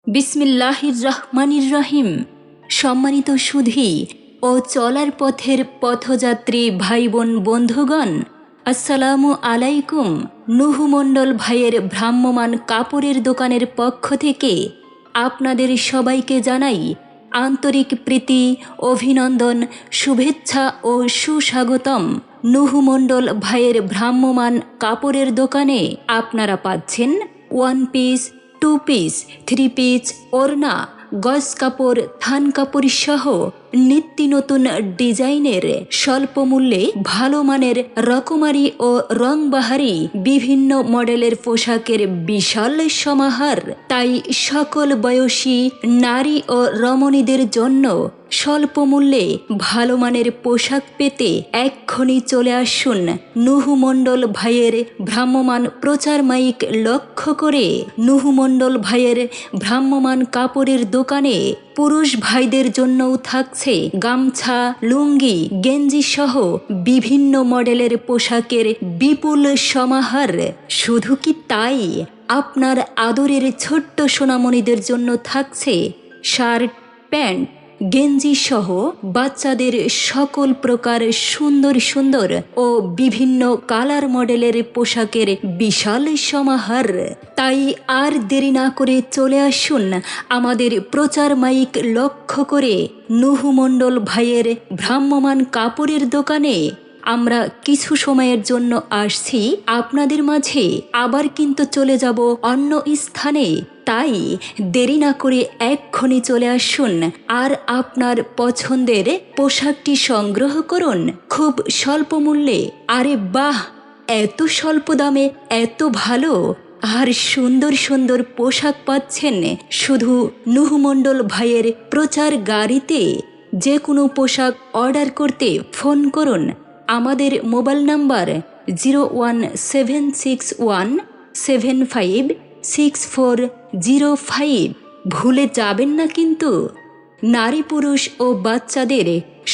বিসমিল্লাহির রহমানির রহিম। সম্মানিত সুধী ও চলার পথের পথযাত্রী ভাই বোন বন্ধুগণ, আসসালামু আলাইকুম। নুহু মণ্ডল ভাইয়ের ভ্রাম্যমাণ কাপড়ের দোকানের পক্ষ থেকে আপনাদের সবাইকে জানাই আন্তরিক প্রীতি, অভিনন্দন, শুভেচ্ছা ও সুস্বাগতম। নুহু মণ্ডল ভাইয়ের ভ্রাম্যমাণ কাপড়ের দোকানে আপনারা পাচ্ছেন one piece, two piece, three piece, ওড়না, গজ কাপড়, থান কাপড় সহ নিত্য নতুন ডিজাইনের স্বল্প মূল্যে ভালো মানের রকমারি ও রংবাহারি বিভিন্ন মডেলের পোশাকের বিশাল সমাহার। তাই সকল বয়সী নারী ও রমণীদের জন্য স্বল্প মূল্যে ভালো মানের পোশাক পেতে এক্ষুনি চলে আসুন নুহু মণ্ডল ভাইয়ের ভ্রাম্যমাণ প্রচার মাইক লক্ষ্য করে। নুহু মণ্ডল ভাইয়ের ভ্রাম্যমাণ কাপড়ের দোকানে পুরুষ ভাইদের জন্যও থাকছে গামছা, লুঙ্গি, গেঞ্জি সহ বিভিন্ন মডেলের পোশাকের বিপুল সমাহার। শুধু কি তাই, আপনার আদরের ছোট্ট সোনামণিদের জন্য থাকছে শার্ট, প্যান্ট, গেঞ্জি সহ বাচ্চাদের সকল প্রকার সুন্দর সুন্দর ও বিভিন্ন কালার মডেলের পোশাকের বিশাল সমাহার। তাই আর দেরি না করে চলে আসুন আমাদের প্রচার মাইক লক্ষ্য করে নুহু মণ্ডল ভাইয়ের ভ্রাম্যমাণ কাপড়ের দোকানে। আমরা কিছু সময়ের জন্য আসছি আপনাদের মাঝে, আবার কিন্তু চলে যাব অন্য স্থানে। তাই দেরি না করে এক্ষুনি চলে আসুন আর আপনার পছন্দের পোশাকটি সংগ্রহ করুন খুব স্বল্প মূল্যে। আরে বাহ, এত স্বল্প দামে এত ভালো আর সুন্দর সুন্দর পোশাক পাচ্ছেন শুধু নুহু মণ্ডল ভাইয়ের প্রচার গাড়িতে। যে কোনো পোশাক অর্ডার করতে ফোন করুন আমাদের মোবাইল নাম্বার 01761756405। ভুলে যাবেন না কিন্তু। নারী, পুরুষ ও বাচ্চাদের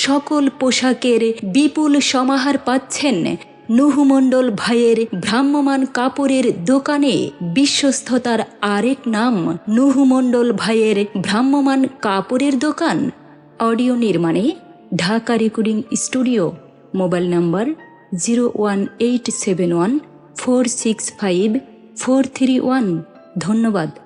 সকল পোশাকের বিপুল সমাহার পাচ্ছেন নুহু মণ্ডল ভাইয়ের ভ্রাম্যমাণ কাপড়ের দোকানে। বিশ্বস্ততার আরেক নাম নুহু মণ্ডল ভাইয়ের ভ্রাম্যমাণ কাপড়ের দোকান। অডিও নির্মাণে Dhaka recording studio. Mobile number 01871465431। ধন্যবাদ।